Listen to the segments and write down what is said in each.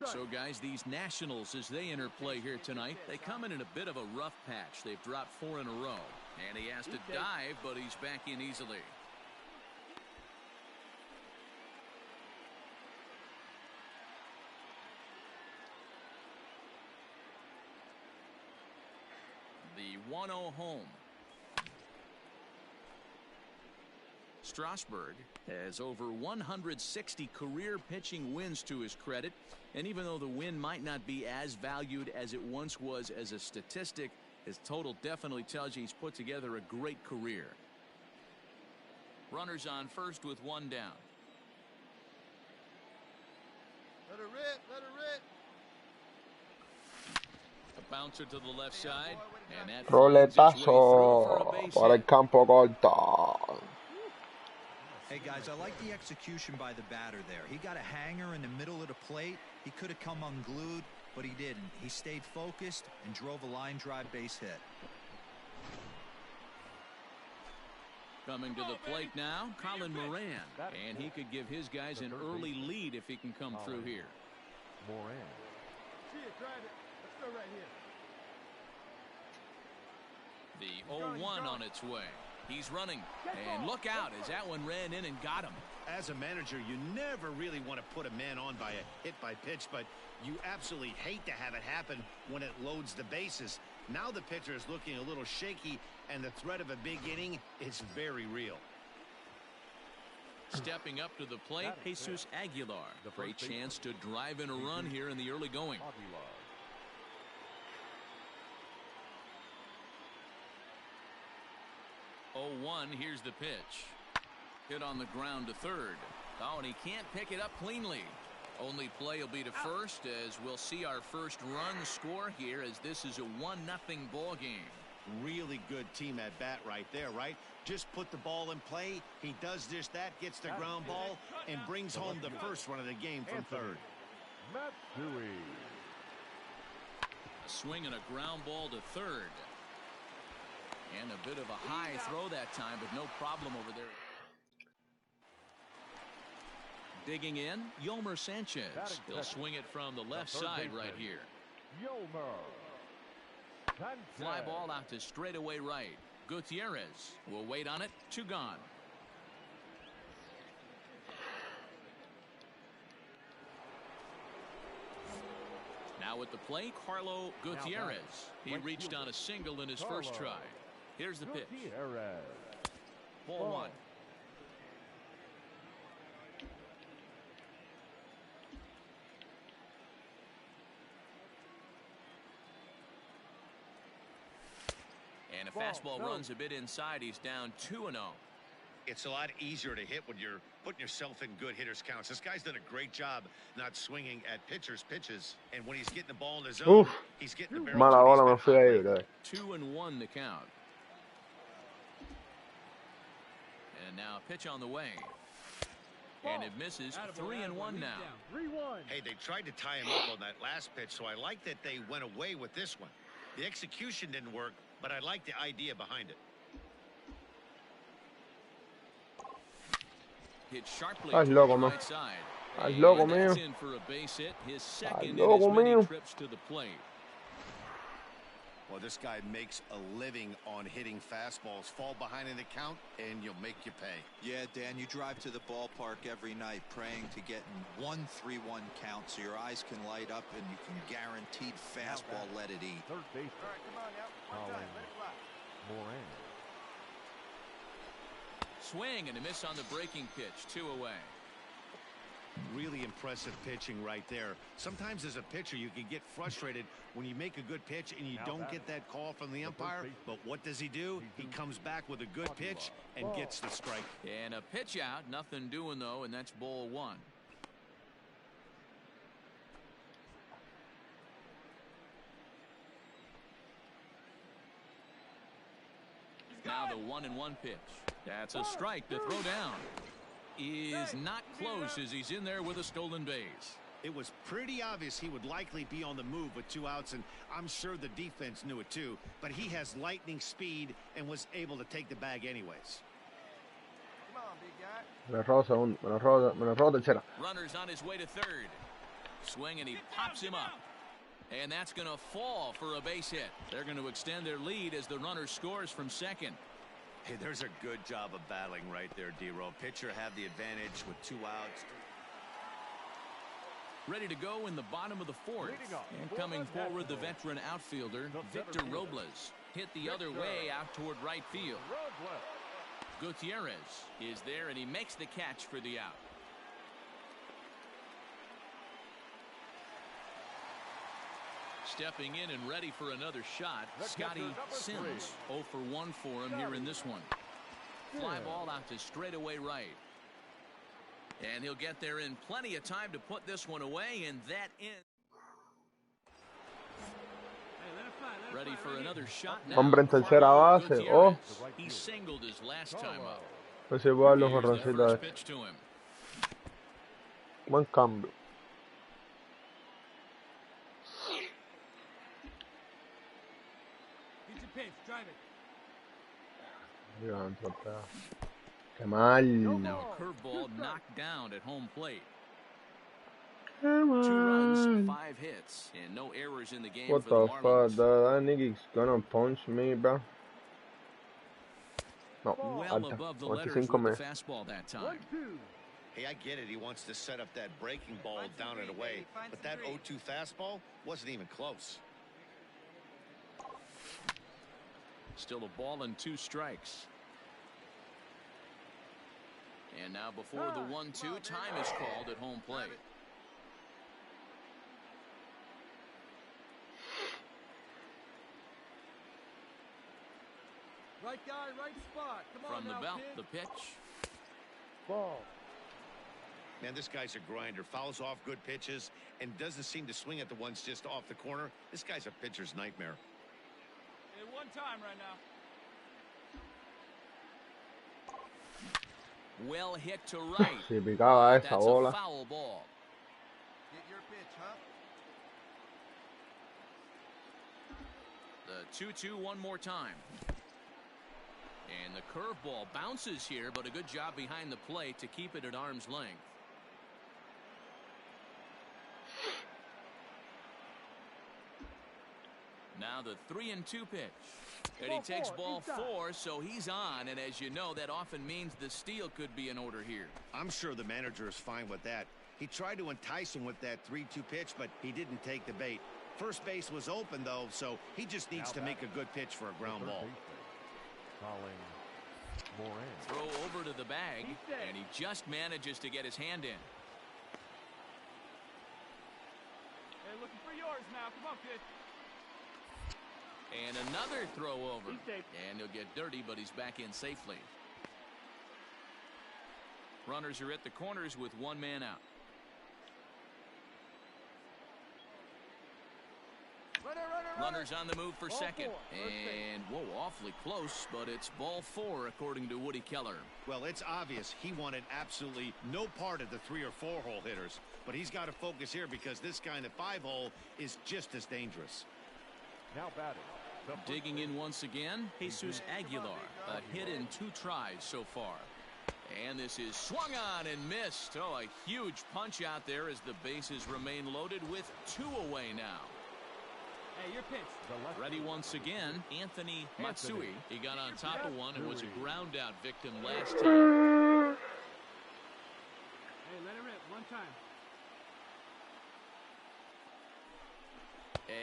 So, guys, these Nationals, as they interplay here tonight, they come in a bit of a rough patch. They've dropped 4 in a row. And he has to dive, but he's back in easily. The 1-0 home. Strasburg has over 160 career pitching wins to his credit, and even though the win might not be as valued as it once was as a statistic, his total definitely tells you he's put together a great career. Runners on first with 1 down. Let her rip, let her rip. A bouncer to the left side, and that Roletazo por el campo corto. Hey guys, I like the execution by the batter there. He got a hanger in the middle of the plate. He could have come unglued, but he didn't. He stayed focused and drove a line drive base hit. Coming to the plate now, Colin Moran, and he could give his guys an early lead if he can come through here. Moran. See it, drive it. Let's go right here. The 0-1 on its way. He's running, and look out as that one ran in and got him. As a manager, you never really want to put a man on by a hit by pitch, but you absolutely hate to have it happen when it loads the bases. Now the pitcher is looking a little shaky, and the threat of a big inning is very real. Stepping up to the plate, Jesus Aguilar. Great chance to drive in a run here in the early going. 0-1, here's the pitch. Hit on the ground to third. Oh, and he can't pick it up cleanly. Only play will be to first, as we'll see our first run score here, as this is a 1-0 ball game. Really good team at bat right there, right? Just put the ball in play. He does just that, gets the ground ball, and brings home the first run of the game from third. A swing and a ground ball to third. And a bit of a high throw that time, but no problem over there. Digging in, Yolmer Sanchez. He'll swing it from the left side right here. Fly ball out to straightaway right. Gutierrez will wait on it. 2 gone. Now at the plate, Carlo Gutierrez. He reached on a single in his first try. Here's the pitch. Ball 1. And a fastball runs a bit inside. He's down 2-0. It's a lot easier to hit when you're putting yourself in good hitters counts. This guy's done a great job not swinging at pitchers' pitches, and when he's getting the ball in his zone, he's getting the barrel. Mala bola me fui ahí, bro. 2-1 the count. And now a pitch on the way. And it misses. 3-1 now. Hey, they tried to tie him up on that last pitch, so I like that they went away with this one. The execution didn't work, but I like the idea behind it. Hit sharply Estás to loco, the man. right side. Estás loco, And that's mío. in for a base hit. His second Estás in loco, as many mío. trips to the plate. Well, this guy makes a living on hitting fastballs. Fall behind in the count, and you'll make you pay. Yeah, Dan, you drive to the ballpark every night praying to get in 1-3-1 count so your eyes can light up and you can guaranteed fastball let it eat. Third base. All right, come on now. One time, let it fly. Moran. Swing and a miss on the breaking pitch. 2 away. Really impressive pitching right there. Sometimes as a pitcher you can get frustrated when you make a good pitch and you don't get that call from the umpire, but what does he do? He comes back with a good pitch and gets the strike. And a pitch out, nothing doing though, and that's ball 1. Now the 1-1 pitch. That's a strike. The throw down is not close as he's in there with a stolen base. It was pretty obvious he would likely be on the move with 2 outs, and I'm sure the defense knew it too, but he has lightning speed and was able to take the bag anyways. Come on, big guy. Me lo robo segundo, me lo robo tercera. Runners on his way to third. Swing, and he pops him up. And that's going to fall for a base hit. They're going to extend their lead as the runner scores from second. Hey, there's a good job of battling right there, D-Row. Pitcher had the advantage with 2 outs. Ready to go in the bottom of the fourth. And coming forward, the veteran outfielder, Victor Robles. Hit the other way out toward right field. Gutierrez is there, and he makes the catch for the out. Stepping in and ready for another shot, Scotty Sims. 0 for 1 for him here in this one. Fly ball out to straightaway right. And he'll get there in plenty of time to put this one away, and that ends. Ready for another shot now. Hombre en tercera base. Oh. He singled his last time up. Pues igual los Here's the jorroncitos. first pitch to him. Buen cambio. Qué mal. Now a curveball knocked down at home plate. 2 runs, 5 hits, and no errors in the game What for the the Marlins. fuck? That nigga's gonna punch me, bro. No, Well alta. above the letters 25 with the me. fastball that time. Hey, I get it. He wants to set up that breaking ball down and away. But that 0-2 fastball wasn't even close. Still a ball and 2 strikes. And now before the 1-2, time is called at home plate. Right guy, right spot. Come on From the now, belt, kid. the pitch. Ball. Man, this guy's a grinder. Fouls off good pitches and doesn't seem to swing at the ones just off the corner. This guy's a pitcher's nightmare. Hey, 1 time right now. Well hit to right. Si picaba esa That's a bola. foul ball. Get your pitch, huh? The 2-2 one more time. And the curveball bounces here, but a good job behind the plate to keep it at arm's length. Now the 3-2 pitch. And he takes ball 4, so he's on. And as you know, that often means the steal could be in order here. I'm sure the manager is fine with that. He tried to entice him with that 3-2 pitch, but he didn't take the bait. First base was open, though, so he just needs to make a good pitch for a ground ball. Throw over to the bag, and he just manages to get his hand in. Hey, looking for yours now. Come on, kid. And another throw over. And he'll get dirty, but he's back in safely. Runners are at the corners with 1 man out. Runners on the move for second. And, whoa, awfully close, but it's ball 4 according to Woody Keller. Well, it's obvious he wanted absolutely no part of the 3 or 4 hole hitters. But he's got to focus here because this guy in the 5 hole is just as dangerous. Now batting. Digging in once again, Jesus Aguilar. A hit in 2 tries so far. And this is swung on and missed. Oh, a huge punch out there as the bases remain loaded with 2 away now. Hey, your pitch. Ready once again, Anthony Matsui. He got on top of one and was a ground out victim last time. Hey, let it rip. 1 time.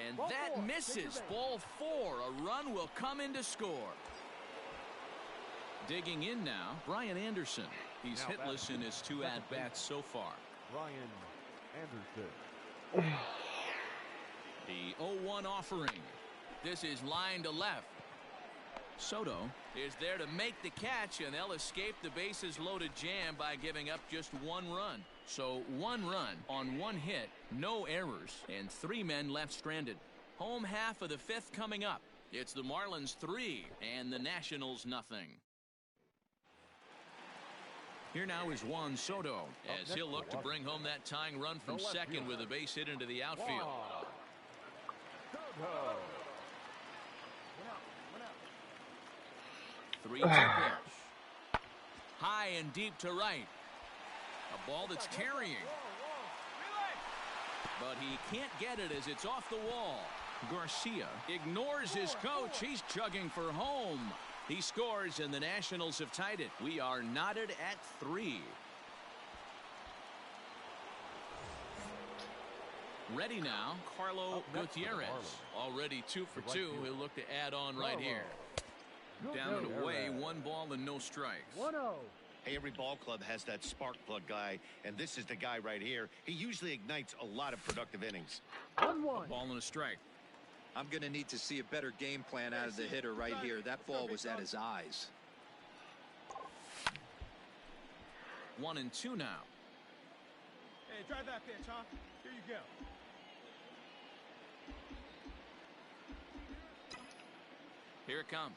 And that misses. Ball 4. A run will come in to score. Digging in now, Brian Anderson. He's hitless in his 2 at-bats so far. Brian Anderson. The 0-1 offering. This is line to left. Soto is there to make the catch, and they'll escape the bases loaded jam by giving up just 1 run. So 1 run on 1 hit, no errors, and 3 men left stranded. Home half of the 5th coming up. It's the Marlins 3 and the Nationals nothing. Here now is Juan Soto as he'll look to bring home that tying run from second with a base hit into the outfield. 3-2 pitch. High and deep to right. A ball that's carrying. but he can't get it as it's off the wall. Garcia ignores his coach. He's chugging for home. He scores, and the Nationals have tied it. We are knotted at 3. Ready now, Carlo Gutierrez. Already 2 for 2. He'll look to add on right here. Down and away, 1 ball and no strikes. 1-0. Hey, every ball club has that spark plug guy, and this is the guy right here. He usually ignites a lot of productive innings. 1-1. Ball and a strike. I'm going to need to see a better game plan out of the hitter right here. That ball was at his eyes. 1-2 now. Hey, try that pitch, huh? Here you go. Here it comes.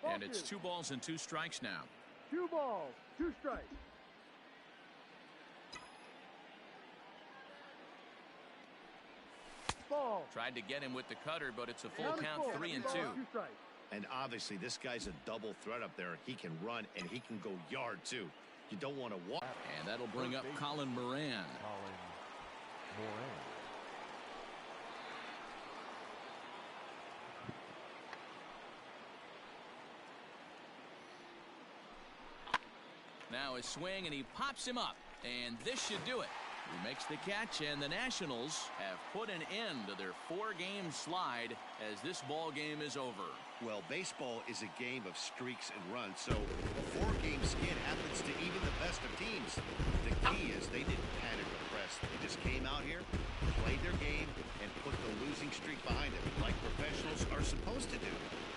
And it's 2 balls and 2 strikes now. 2 balls, 2 strikes. Ball. Tried to get him with the cutter, but it's a full Count count, 3-2. 2 strikes. And obviously, this guy's a double threat up there. He can run, and he can go yard, too. You don't want to walk. And that'll bring up Colin Moran. Now his swing, and he pops him up. And this should do it. He makes the catch, and the Nationals have put an end to their 4-game slide as this ball game is over. Well, baseball is a game of streaks and runs, so a 4-game skid happens to even the best of teams. The key is they didn't panic or press. They just came out here, played their game, and put the losing streak behind them, like professionals are supposed to do.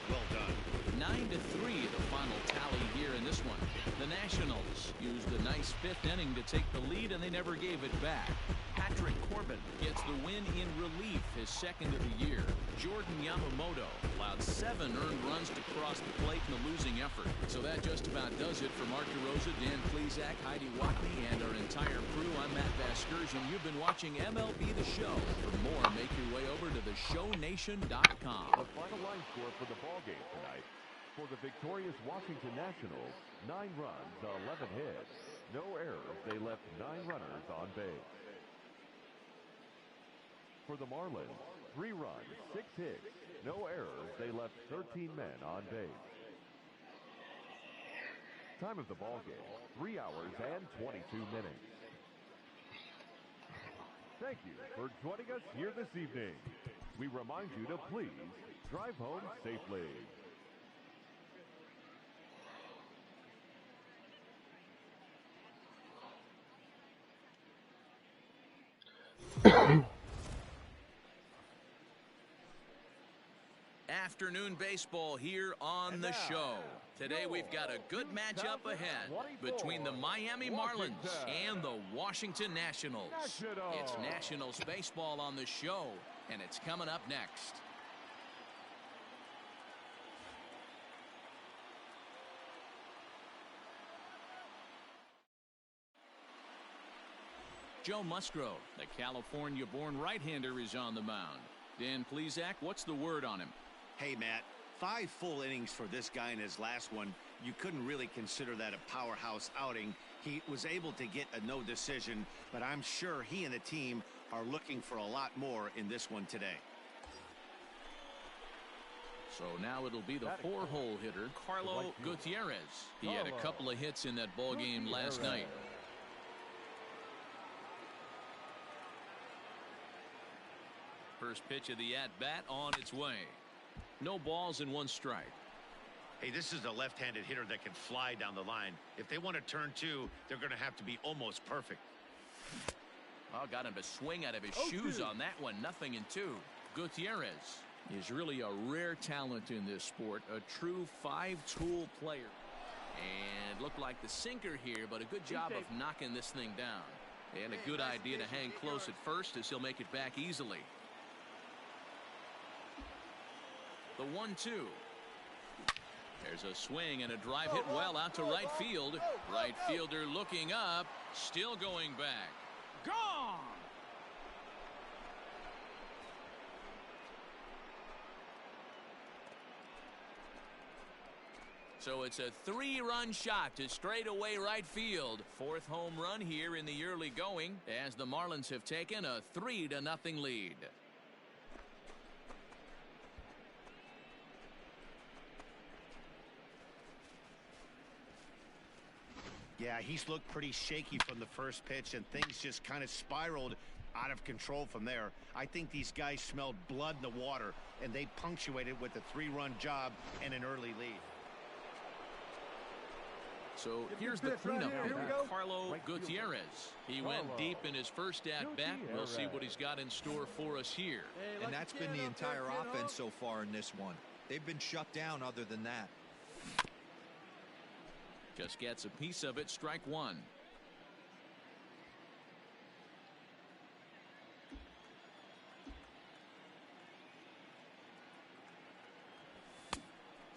Well done. 9-3 the final tally here in this one. The Nationals used a nice 5th inning to take the lead, and they never gave it back. Patrick Corbin gets the win in relief, his 2nd of the year. Jordan Yamamoto allowed 7 earned runs to cross the plate in the losing effort. So that just about does it for Mark DeRosa, Dan Plesac, Heidi Watney, and our entire crew. I'm Matt Vasgersian. You've been watching MLB The Show. For more, make your way over to theshownation.com. The final line score for the ballgame tonight. For the victorious Washington Nationals, 9 runs, 11 hits. No errors. They left 9 runners on base. For the Marlins, 3 runs, 6 hits. No errors. They left 13 men on base. Time of the ballgame, 3 hours and 22 minutes. Thank you for joining us here this evening. We remind you to please drive home safely. Afternoon baseball here on the show. Today we've got a good matchup ahead between the Miami Marlins and the Washington Nationals. It's Nationals baseball on the show, and it's coming up next. Joe Musgrove, the California-born right-hander, is on the mound. Dan Plesac, what's the word on him? Hey, Matt, 5 full innings for this guy in his last one. You couldn't really consider that a powerhouse outing. He was able to get a no decision, but I'm sure he and the team are looking for a lot more in this one today. So now it'll be the 4-hole hitter, Carlo Gutierrez. He had a couple of hits in that ball game last night. First pitch of the at-bat on its way. No balls and 1 strike. Hey, this is a left-handed hitter that can fly down the line. If they want to turn 2, they're going to have to be almost perfect. Oh, got him to swing out of his shoes on that one. 0-2. Gutierrez is really a rare talent in this sport. A true 5-tool player. And looked like the sinker here, but a good job of knocking this thing down. And a good idea to hang close at first as he'll make it back easily. The 1-2. There's a swing and a drive hit well out to right field. Right fielder looking up, still going back. Gone! So it's a 3-run shot to straightaway right field. 4th home run here in the early going as the Marlins have taken a 3-0 lead. Yeah, he's looked pretty shaky from the first pitch, and things just kind of spiraled out of control from there. I think these guys smelled blood in the water, and they punctuated with a 3-run job and an early lead. So here's the cleanup for Carlo Gutierrez. He went deep in his first at-bat. We'll see what he's got in store for us here. And that's been the entire offense so far in this one. They've been shut down other than that. Just gets a piece of it. Strike one.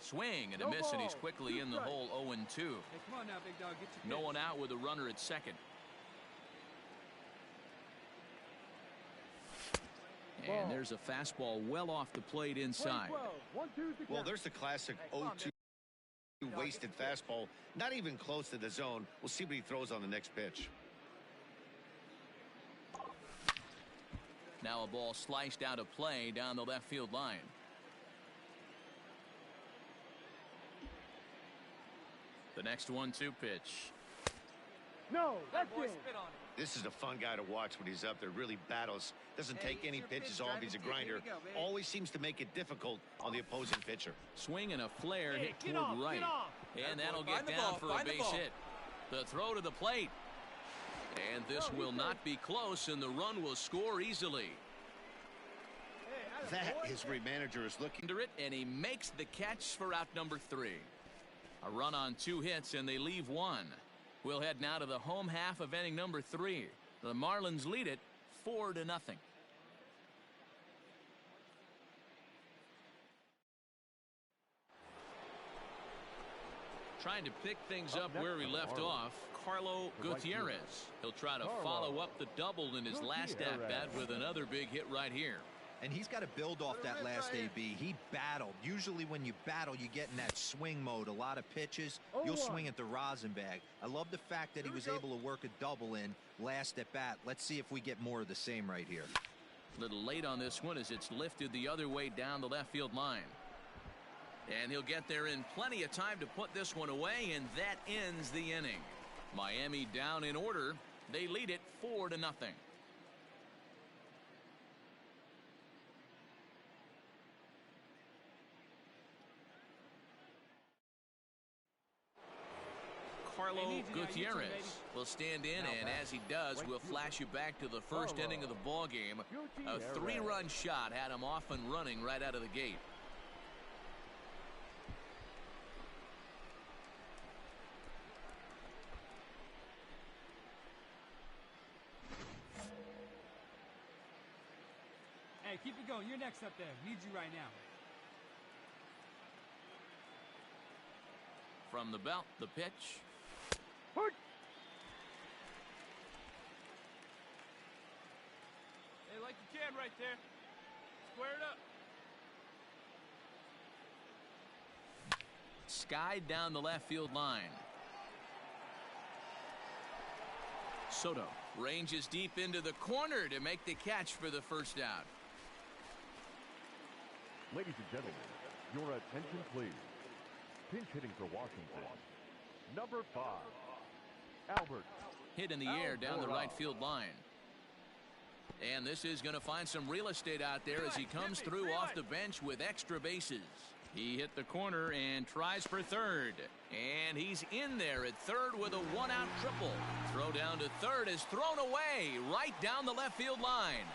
Swing and a miss, and he's quickly in the hole. 0-2. Hey, come on now, big dog. Get your No pitch. one out with a runner at second. And there's a fastball well off the plate inside. Well, there's the classic 0-2 wasted fastball, not even close to the zone. We'll see what he throws on the next pitch. Now a ball sliced out of play down the left field line. The next 1-2 pitch. No, that's it. This is a fun guy to watch when he's up there. Really battles. Doesn't take any pitches off. He's a grinder. Always seems to make it difficult on the opposing pitcher. Swing and a flare hit toward right. And that'll get down for a base hit. The throw to the plate. And this will not be close, and the run will score easily. That is where manager is looking. Under it, and he makes the catch for out number 3. A run on 2 hits, and they leave 1. We'll head now to the home half of inning number 3. The Marlins lead it 4-0. Trying to pick things up where he left off, Carlo Gutierrez. He'll try to follow up the double in his last at-bat with another big hit right here. And he's got to build off that last AB. He battled. Usually when you battle, you get in that swing mode. A lot of pitches, you'll swing at the rosin bag. I love the fact that he was able to work a double in last at bat. Let's see if we get more of the same right here. A little late on this one as it's lifted the other way down the left field line. And he'll get there in plenty of time to put this one away, and that ends the inning. Miami down in order. They lead it 4-0. Carlo Gutierrez will stand in, and as he does, we'll flash you back to the first inning of the ball game. A 3-run shot had him off and running right out of the gate. Hey, keep it going. You're next up there. Need you right now. From the belt, the pitch. Hey, like you can right there. Square it up. Skied down the left field line. Soto ranges deep into the corner to make the catch for the first out. Ladies and gentlemen, your attention please. Pinch hitting for Washington. Number 5, Albert. Hit in the air down the right field line. And this is going to find some real estate out there as he comes through off the bench with extra bases. He hit the corner and tries for third. And he's in there at third with a 1-out triple. Throw down to third is thrown away right down the left field line.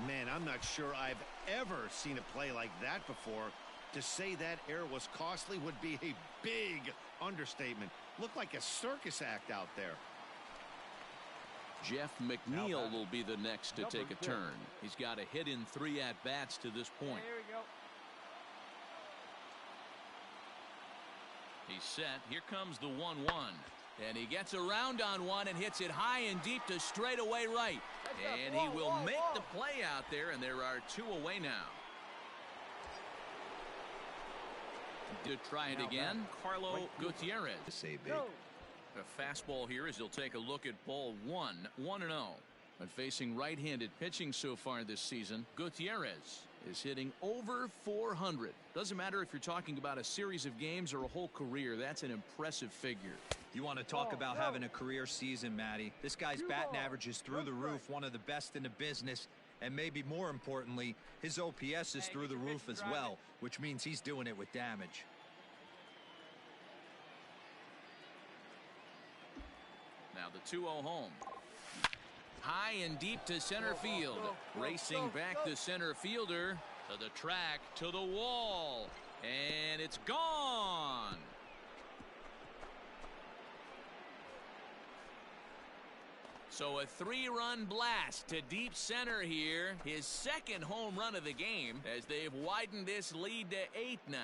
Man, I'm not sure I've ever seen a play like that before. To say that error was costly would be a big understatement. Looked like a circus act out there. Jeff McNeil will be the next to take a turn. He's got a hit in 3 at-bats to this point. There we go. He's set. Here comes the 1-1. And he gets around on one and hits it high and deep to straightaway right. And he will make the play out there, and there are 2 away now. To try it again, Carlo Gutierrez. Save big. A fastball here as he'll take a look at ball 1-0. But facing right-handed pitching so far this season, Gutierrez is hitting over 400. Doesn't matter if you're talking about a series of games or a whole career. That's an impressive figure. You want to talk about having a career season, Matty. This guy's batting average is through the roof, one of the best in the business. And maybe more importantly, his OPS is through the roof as well, which means he's doing it with damage. Now the 2-0 home. High and deep to center field. Racing back the center fielder to the track, to the wall. And it's gone. So a 3-run blast to deep center here. His second home run of the game as they've widened this lead to 8 now.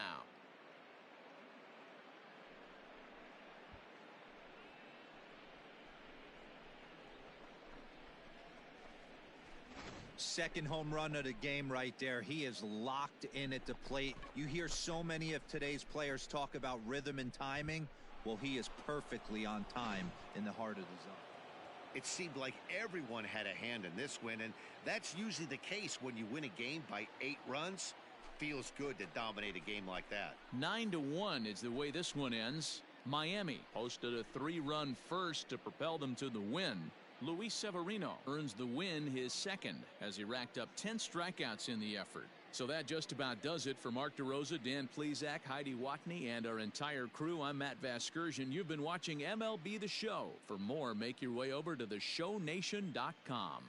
Second home run of the game right there. He is locked in at the plate. You hear so many of today's players talk about rhythm and timing. Well, he is perfectly on time in the heart of the zone. It seemed like everyone had a hand in this win, and that's usually the case when you win a game by 8 runs. Feels good to dominate a game like that. 9-1 is the way this one ends. Miami posted a 3-run first to propel them to the win. Luis Severino earns the win, his second, as he racked up 10 strikeouts in the effort. So that just about does it for Mark DeRosa, Dan Plesac, Heidi Watney, and our entire crew. I'm Matt Vasgersian. You've been watching MLB The Show. For more, make your way over to theshownation.com.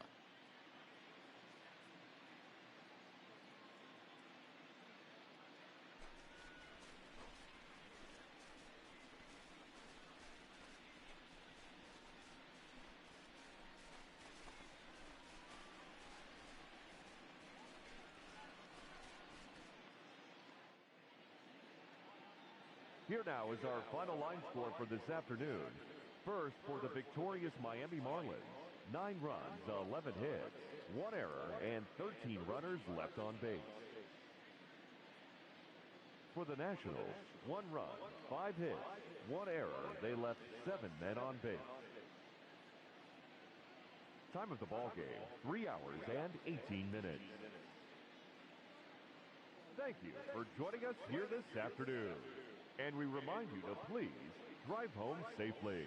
Here now is our final line score for this afternoon. First, for the victorious Miami Marlins, 9 runs, 11 hits, 1 error, and 13 runners left on base. For the Nationals, 1 run, 5 hits, 1 error. They left 7 men on base. Time of the ball game, 3 hours and 18 minutes. Thank you for joining us here this afternoon. And we remind you to please drive home safely.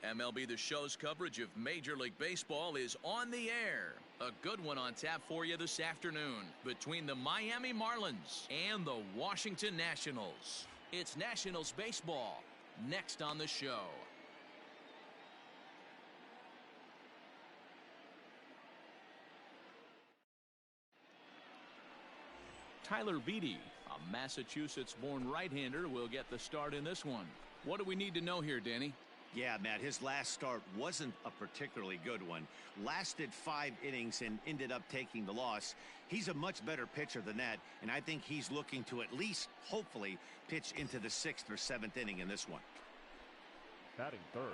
MLB The Show's coverage of Major League Baseball is on the air. A good one on tap for you this afternoon between the Miami Marlins and the Washington Nationals. It's Nationals baseball next on the show. Tyler Beede, a Massachusetts-born right-hander, will get the start in this one. What do we need to know here, Danny? Yeah, Matt, his last start wasn't a particularly good one. Lasted 5 innings and ended up taking the loss. He's a much better pitcher than that, and I think he's looking to at least, hopefully, pitch into the 6th or 7th inning in this one. Batting third.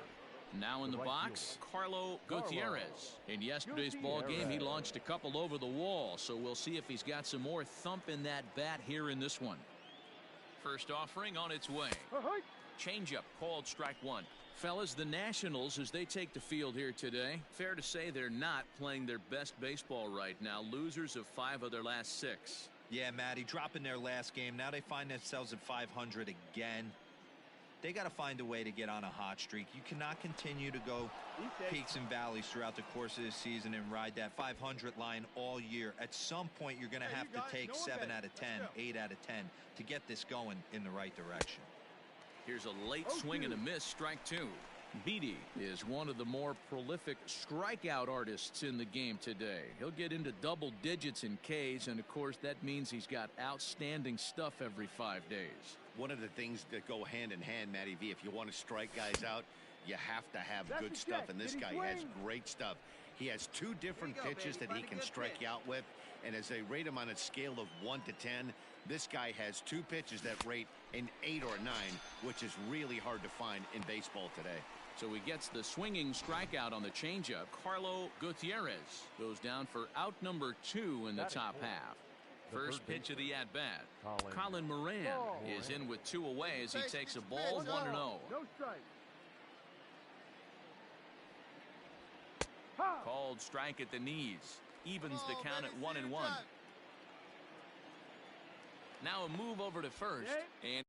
Now in the box, Carlo Gutierrez. In yesterday's ball game, he launched a couple over the wall, so we'll see if he's got some more thump in that bat here in this one. First offering on its way. Changeup called strike one. Fellas, the Nationals, as they take the field here today, fair to say they're not playing their best baseball right now. Losers of 5 of their last 6. Yeah, Matty, dropping their last game. Now they find themselves at 500 again. They got to find a way to get on a hot streak. You cannot continue to go peaks and valleys throughout the course of the season and ride that 500 line all year. At some point, you're going to have to take 7 out of 10, 8 out of 10 to get this going in the right direction. Here's a late swing and a miss, strike 2. Beede is one of the more prolific strikeout artists in the game today. He'll get into double digits in Ks, and of course that means he's got outstanding stuff every 5 days. One of the things that go hand in hand, Matty V, if you want to strike guys out, you have to have good stuff, and this guy has great stuff. He has 2 different pitches that he can strike you out with, and as they rate him on a scale of 1 to 10, this guy has 2 pitches that rate an 8 or a 9, which is really hard to find in baseball today. So he gets the swinging strikeout on the changeup. Carlo Gutierrez goes down for out number 2 in the top half. First pitch of the at-bat. Colin Moran is in with 2 away as he takes a ball 1-0. No strike. Called strike at the knees. Evens the count at 1-1. Now a move over to first. And